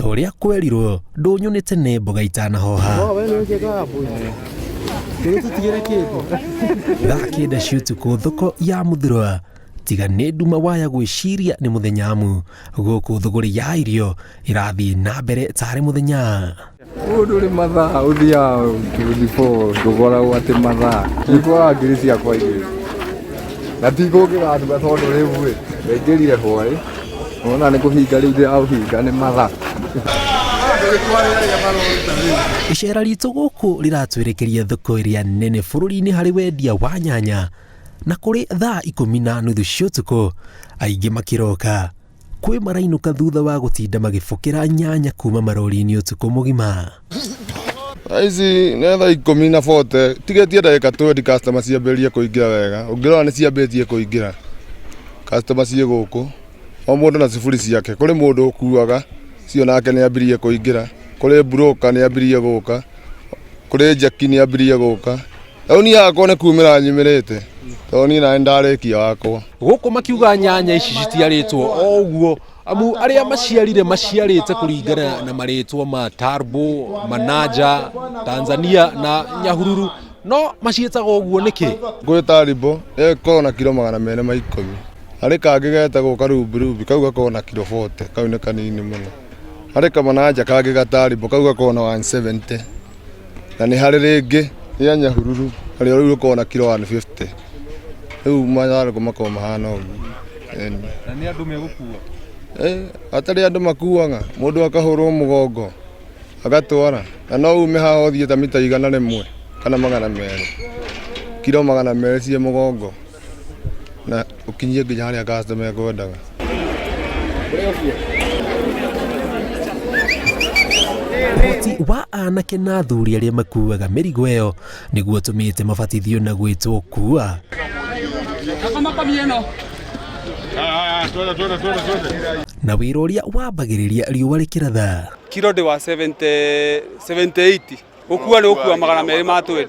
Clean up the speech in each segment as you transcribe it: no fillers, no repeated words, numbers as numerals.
Toria kwerirwo ndũnyonete nĩ mboga itanahoha. Thaa kenda cia ũtukũ thoko ya Muthurwa tiga nĩ nduma waya gwĩciria nĩ mũthenyamu gũkũ thũgũrĩ ya irio ĩrathiĩ na mbere tarĩ mũthenya. Ndũrĩ mathaa ũthiaga before ndũkoragwo atĩ mathaa nĩkwaga ngiri ciakwa igĩrĩ na tigũkĩra nduga tondũ rĩu ngaingĩrire hwaĩ ona nĩ kũhinga rĩu ndĩrahinga nĩ mathaa. Icera ritũ gũkũ rĩratwerekeria thoko ĩrĩa nene bũrũri-inĩ harĩ wendia wa nyanya na kũrĩ thaa 10:30 cia ũtukũ aingĩ makĩroka kwĩ marainũka thutha wa gũtinda magĩbokera nyanya kuma marori-inĩ ũtukũ mũgima. Ici nĩ thaa 10:40 tigetie ndagĩka 20 customer ciambĩrĩrie kũingĩra wega ũngĩrora nĩ ciambĩtie kũingĩra customer ciĩ gũkũ o mũndũ na ciburi ciake kũrĩ mũndũ ũkuaga cio nake nĩ ambĩrĩrie kũingĩra kũrĩ broker nĩ ambĩrĩrie gũka kũrĩ jaki nĩ ambĩrĩrie gũka rĩu niĩ hakwa nĩ kumĩra nyumĩrĩte tondũ niĩ naĩ ndarĩkia wakwa. Gũkũ makiuga nyanya ici citiarĩtwo o ũguo amu arĩa maciarĩte kũringana na marĩtwa ma Tarbo, Manaja, Tanzania na Nyahururu no maciĩtaga ũguo nĩkĩ? Gwĩ Tarbo ĩkoragwo na kilo 210 harĩ kangĩ getagwo karubirubi kau gakoragwo na kilo 40 kau nĩ kanini mũno. Harĩ kamanaja kangĩ gatarbo kau gakoragwo na 170 na nĩ harĩ rĩngĩ rĩa Nyahururu harĩa rĩu rũkoragwo na kilo 150. Rĩu matharagu makoragwo mahana ũguo. Na nĩ andũ megũkua? Atarĩ andũ makuaga mũndũ akahũrwo mũgongo agatwara na no ume haha ũthiĩ ta mita 100 kana 200 kilo 200 cie mũgongo na ukinyie nginya harĩa customer ekwendaga. Ũhoti wa anake na athuri arĩa makuaga mĩrigo ĩyo nĩguo tũmĩte mabatithio na gwĩtwo KUUA. Na wĩra ũrĩa wambagĩrĩria riũa rĩkĩratha. Kilo ndĩ wa 78 gũkua nĩ gũkua 220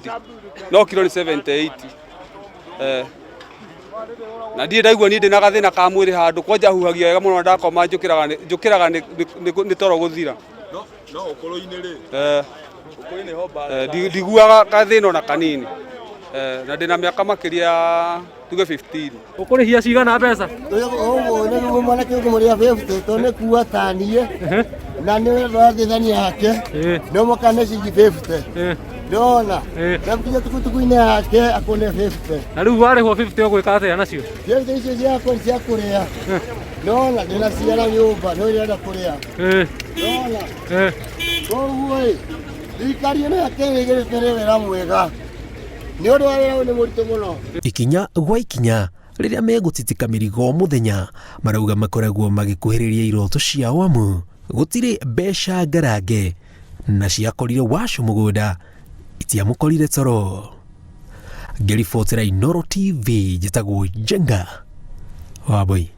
no kilo nĩ 78. Na ndiĩ ndaigua niĩ ndĩna gathĩna ka mwĩrĩ handũ kwanja huhagia wega mũno ndakoma njũkĩraga nĩ toro gũthira. No ũkũrũ-inĩ rĩ? Ndiguaga gathĩna ona kanini na ndĩna mĩaka makĩria tuge 15. Ũkũrĩhia cigana mbeca? Ũguo nĩ mwanake ũkũmũrĩha 50 tondũ nĩ kuua ta niĩ na nĩ rwathithania yake no mũkane cingi 50. Ndona ndakinya tukutuku-inĩ yake akone 50. Na rĩu warĩhwo 50 ũgwĩka atĩa nacio? Icio ciakwa nĩ cia kũrĩa ndona ndĩna ciara nyũmba no irenda kũrĩa ndona koguo thirikari ĩno yakĩrĩgĩrĩte wĩra mwega nĩ ũndũ wa wĩra ũyũ nĩ mũritũ mũno. Ikinya gwa ikinya rĩrĩa megũtitika mĩrigo mũthenya marauga makoragwo magĩkuhĩrĩria iroto ciao amu gũtirĩ mbeca ngarange na ciakorire wacu mũgũnda itiamũkorire toro. Ngĩribotera Inooro TV njĩtagwo Jenga Wambui.